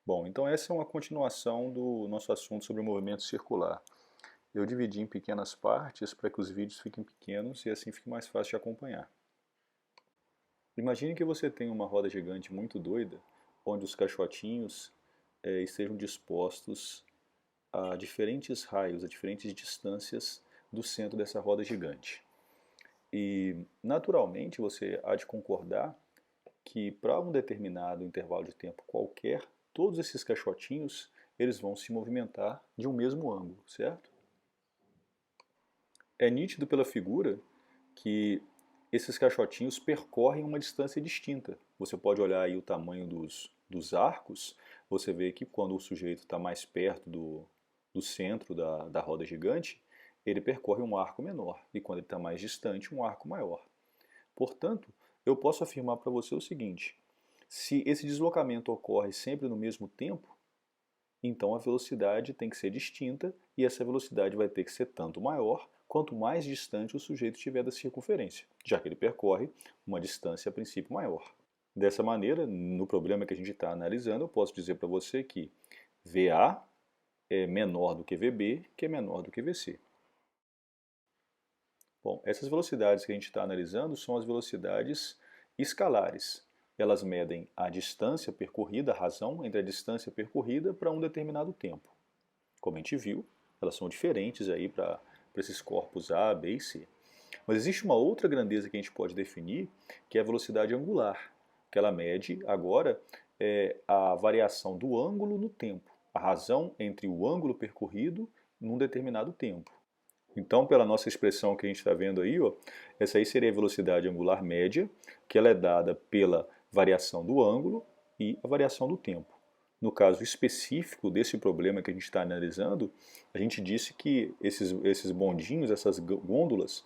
Bom, então essa é uma continuação do nosso assunto sobre o movimento circular. Eu dividi em pequenas partes para que os vídeos fiquem pequenos e assim fique mais fácil de acompanhar. Imagine que você tem uma roda gigante muito doida, onde os caixotinhos estejam dispostos a diferentes raios, a diferentes distâncias do centro dessa roda gigante. E, naturalmente, você há de concordar que para um determinado intervalo de tempo qualquer, todos esses caixotinhos eles vão se movimentar de um mesmo ângulo, certo? É nítido pela figura que esses caixotinhos percorrem uma distância distinta. Você pode olhar aí o tamanho dos arcos, você vê que quando o sujeito está mais perto do centro da roda gigante, ele percorre um arco menor, e quando ele está mais distante, um arco maior. Portanto, eu posso afirmar para você o seguinte: se esse deslocamento ocorre sempre no mesmo tempo, então a velocidade tem que ser distinta e essa velocidade vai ter que ser tanto maior quanto mais distante o sujeito estiver da circunferência, já que ele percorre uma distância a princípio maior. Dessa maneira, no problema que a gente está analisando, eu posso dizer para você que VA é menor do que VB, que é menor do que VC. Bom, essas velocidades que a gente está analisando são as velocidades escalares. Elas medem a distância percorrida, a razão entre a distância percorrida para um determinado tempo. Como a gente viu, elas são diferentes aí para esses corpos A, B e C. Mas existe uma outra grandeza que a gente pode definir, que é a velocidade angular, que ela mede agora a variação do ângulo no tempo, a razão entre o ângulo percorrido num determinado tempo. Então, pela nossa expressão que a gente está vendo aí, ó, essa aí seria a velocidade angular média, que ela é dada pela variação do ângulo e a variação do tempo. No caso específico desse problema que a gente está analisando, a gente disse que esses bondinhos, essas gôndolas,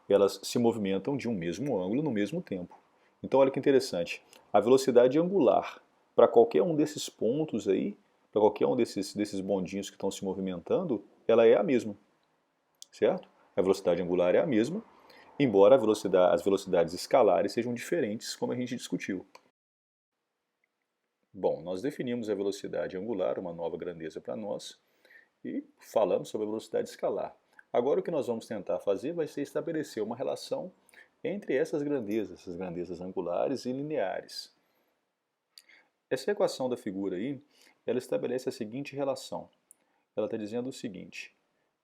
elas se movimentam de um mesmo ângulo no mesmo tempo. Então, olha que interessante, a velocidade angular para qualquer um desses pontos aí, para qualquer um desses bondinhos que estão se movimentando, ela é a mesma, certo? A velocidade angular é a mesma, embora as velocidades escalares sejam diferentes, como a gente discutiu. Bom, nós definimos a velocidade angular, uma nova grandeza para nós, e falamos sobre a velocidade escalar. Agora o que nós vamos tentar fazer vai ser estabelecer uma relação entre essas grandezas angulares e lineares. Essa equação da figura aí, ela estabelece a seguinte relação. Ela está dizendo o seguinte: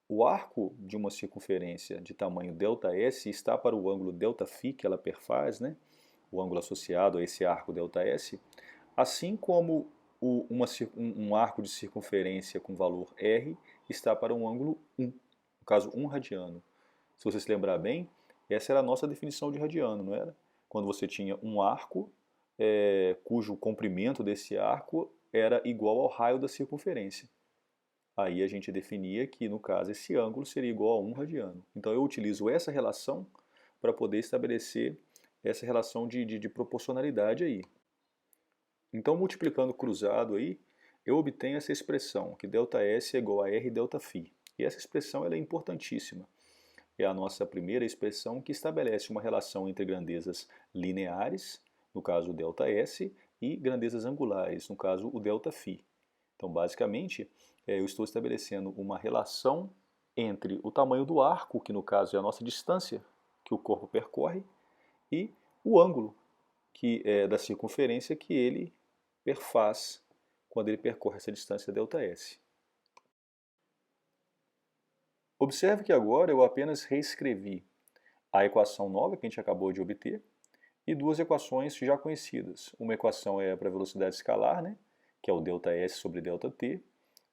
o arco de uma circunferência de tamanho ΔS está para o ângulo ΔΦ que ela perfaz, né? O ângulo associado a esse arco ΔS, assim como um arco de circunferência com valor R está para um ângulo 1, no caso 1 radiano. Se você se lembrar bem, essa era a nossa definição de radiano, não era? Quando você tinha um arco cujo comprimento desse arco era igual ao raio da circunferência. Aí a gente definia que, no caso, esse ângulo seria igual a 1 radiano. Então eu utilizo essa relação para poder estabelecer essa relação de proporcionalidade aí. Então, multiplicando cruzado aí, eu obtenho essa expressão, que ΔS é igual a R ΔΦ. E essa expressão ela é importantíssima. É a nossa primeira expressão que estabelece uma relação entre grandezas lineares, no caso o ΔS, e grandezas angulares, no caso o ΔΦ. Então, basicamente, eu estou estabelecendo uma relação entre o tamanho do arco, que no caso é a nossa distância que o corpo percorre, e o ângulo que é da circunferência que ele perfaz quando ele percorre essa distância ΔS. Observe que agora eu apenas reescrevi a equação nova que a gente acabou de obter e duas equações já conhecidas. Uma equação é para a velocidade escalar, né, que é o ΔS sobre ΔT,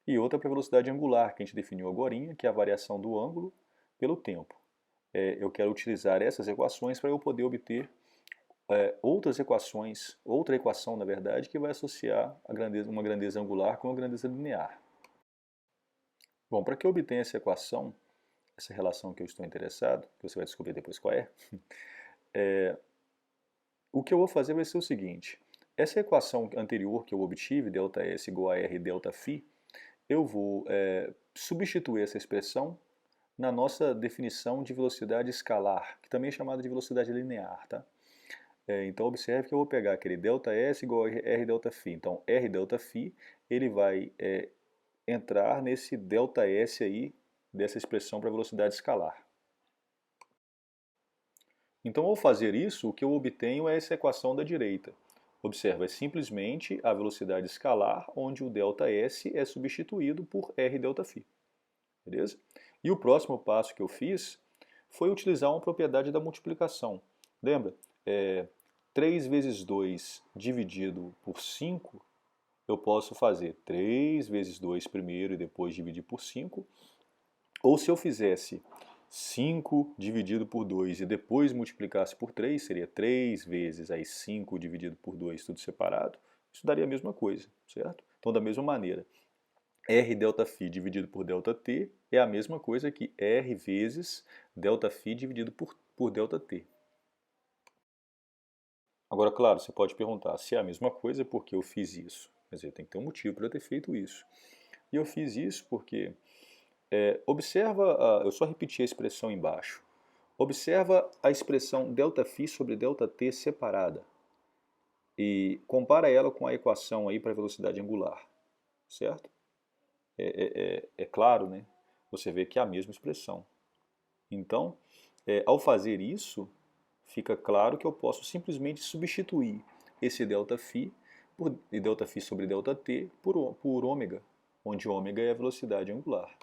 e outra para a velocidade angular, que a gente definiu agora, que é a variação do ângulo pelo tempo. Eu quero utilizar essas equações para eu poder obter outras equações, outra equação, na verdade, que vai associar uma grandeza angular com uma grandeza linear. Bom, para que eu obtenha essa equação, essa relação que eu estou interessado, que você vai descobrir depois qual o que eu vou fazer vai ser o seguinte: essa equação anterior que eu obtive, ΔS igual a R ΔΦ, eu vou substituir essa expressão na nossa definição de velocidade escalar, que também é chamada de velocidade linear. Tá? Então observe que eu vou pegar aquele ΔS igual a R ΔΦ. Então R ΔΦ ele vai entrar nesse ΔS aí, dessa expressão para velocidade escalar. Então ao fazer isso, o que eu obtenho é essa equação da direita. Observa, é simplesmente a velocidade escalar, onde o ΔS é substituído por R ΔΦ. Beleza? E o próximo passo que eu fiz foi utilizar uma propriedade da multiplicação. Lembra? 3 vezes 2 dividido por 5, eu posso fazer 3 vezes 2 primeiro e depois dividir por 5. Ou se eu fizesse 5 dividido por 2 e depois multiplicasse por 3, seria 3 vezes aí 5 dividido por 2, tudo separado. Isso daria a mesma coisa, certo? Então, da mesma maneira, R ΔΦ dividido por ΔT é a mesma coisa que R vezes ΔΦ dividido por ΔT. Agora, claro, você pode perguntar se é a mesma coisa, por que eu fiz isso? Quer dizer, tem que ter um motivo para eu ter feito isso. E eu fiz isso porque, observa, eu só repeti a expressão embaixo. Observa a expressão ΔΦ sobre ΔT separada e compara ela com a equação aí para a velocidade angular, certo? É claro, né? Você vê que é a mesma expressão. Então, ao fazer isso, fica claro que eu posso simplesmente substituir esse ΔΦ ΔΦ sobre ΔT por ômega, onde ômega é a velocidade angular.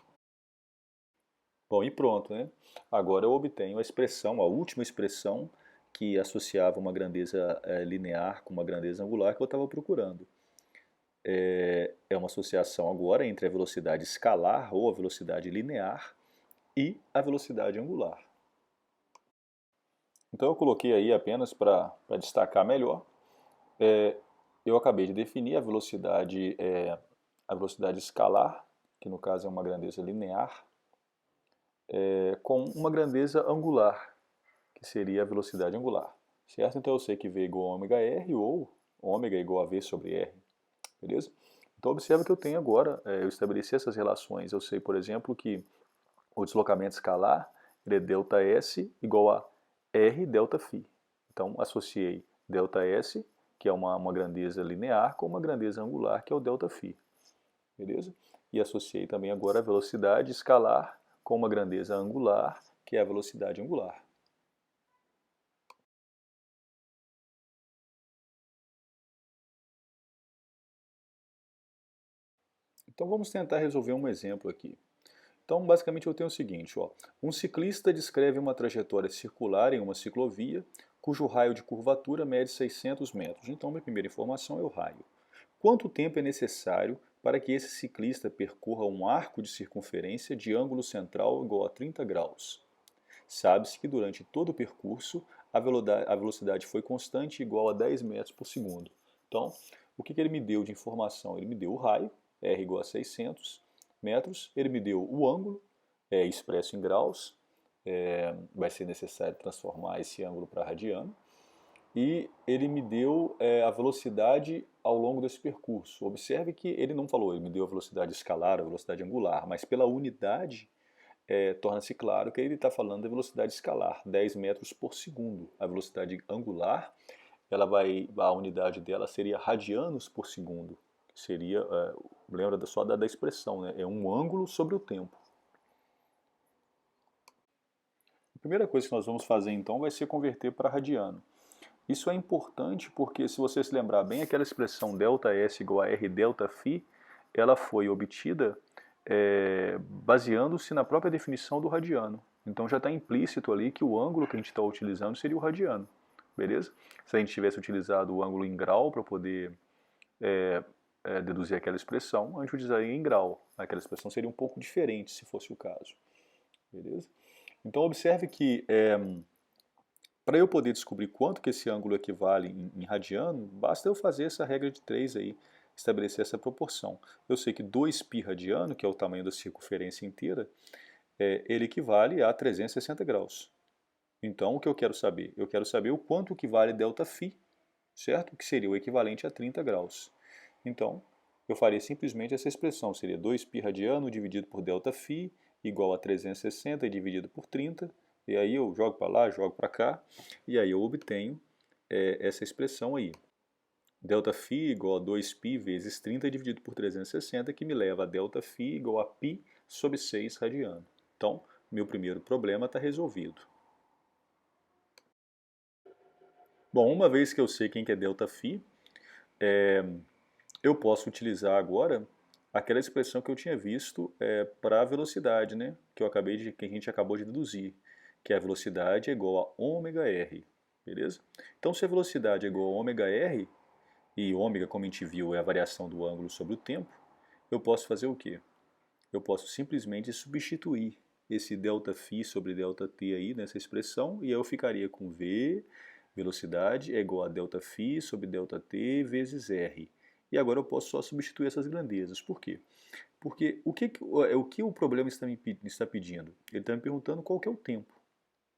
Bom, e pronto, né? Agora eu obtenho a expressão, a última expressão que associava uma grandeza linear com uma grandeza angular que eu estava procurando. É uma associação agora entre a velocidade escalar ou a velocidade linear e a velocidade angular. Então eu coloquei aí apenas para destacar melhor. Eu acabei de definir a velocidade escalar, que no caso é uma grandeza linear, com uma grandeza angular, que seria a velocidade angular. Certo? Então eu sei que V igual a ômega R ou ômega igual a V sobre R. Beleza? Então observa que eu tenho agora, eu estabeleci essas relações. Eu sei, por exemplo, que o deslocamento escalar ele é ΔS igual a R ΔΦ. Então associei ΔS, que é uma grandeza linear, com uma grandeza angular, que é o ΔΦ. Beleza? E associei também agora a velocidade escalar com uma grandeza angular, que é a velocidade angular. Então vamos tentar resolver um exemplo aqui. Então basicamente eu tenho o seguinte, ó, um ciclista descreve uma trajetória circular em uma ciclovia cujo raio de curvatura mede 600 metros. Então minha primeira informação é o raio. Quanto tempo é necessário para que esse ciclista percorra um arco de circunferência de ângulo central igual a 30 graus? Sabe-se que durante todo o percurso a velocidade foi constante igual a 10 metros por segundo. Então, o que ele me deu de informação? Ele me deu o raio, R igual a 600 metros, ele me deu o ângulo, expresso em graus, vai ser necessário transformar esse ângulo para radiano, e ele me deu a velocidade ao longo desse percurso. Observe que ele não falou, ele me deu a velocidade escalar, a velocidade angular, mas pela unidade torna-se claro que ele está falando da velocidade escalar, 10 metros por segundo. A velocidade angular, a unidade dela seria radianos por segundo, que seria, lembra só da expressão, né? É um ângulo sobre o tempo. A primeira coisa que nós vamos fazer então vai ser converter para radiano. Isso é importante porque, se você se lembrar bem, aquela expressão ΔS igual a R ΔΦ, ela foi obtida baseando-se na própria definição do radiano. Então já está implícito ali que o ângulo que a gente está utilizando seria o radiano. Beleza? Se a gente tivesse utilizado o ângulo em grau para poder deduzir aquela expressão, a gente utilizaria em grau. Aquela expressão seria um pouco diferente se fosse o caso. Beleza? Então observe que para eu poder descobrir quanto que esse ângulo equivale em radiano, basta eu fazer essa regra de 3 aí, estabelecer essa proporção. Eu sei que 2π radiano, que é o tamanho da circunferência inteira, ele equivale a 360 graus. Então, o que eu quero saber? Eu quero saber o quanto que vale ΔΦ, certo? Que seria o equivalente a 30 graus. Então, eu faria simplesmente essa expressão, seria 2π radiano dividido por ΔΦ igual a 360 dividido por 30, e aí eu jogo para lá, jogo para cá, e aí eu obtenho essa expressão aí. ΔΦ igual a 2π vezes 30 dividido por 360, que me leva a ΔΦ igual a π sobre 6 radiano. Então, meu primeiro problema está resolvido. Bom, uma vez que eu sei quem que é ΔΦ, eu posso utilizar agora aquela expressão que eu tinha visto para a velocidade, né? Que a gente acabou de deduzir, que a velocidade é igual a ômega-r, beleza? Então, se a velocidade é igual a ômega-r, e ômega, como a gente viu, é a variação do ângulo sobre o tempo, eu posso fazer o quê? Eu posso simplesmente substituir esse ΔΦ sobre ΔT aí nessa expressão, e aí eu ficaria com V, velocidade, é igual a ΔΦ sobre ΔT vezes R. E agora eu posso só substituir essas grandezas. Por quê? Porque o que o problema está pedindo? Ele está me perguntando qual que é o tempo,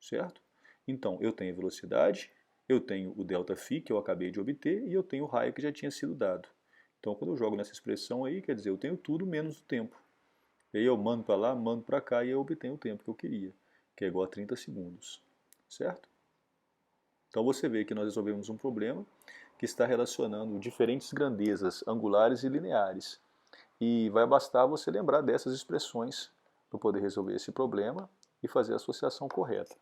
certo? Então, eu tenho a velocidade, eu tenho o ΔΦ que eu acabei de obter e eu tenho o raio que já tinha sido dado. Então, quando eu jogo nessa expressão aí, quer dizer, eu tenho tudo menos o tempo. E aí eu mando para lá, mando para cá e eu obtenho o tempo que eu queria, que é igual a 30 segundos, certo? Então você vê que nós resolvemos um problema que está relacionando diferentes grandezas angulares e lineares. E vai bastar você lembrar dessas expressões para poder resolver esse problema e fazer a associação correta.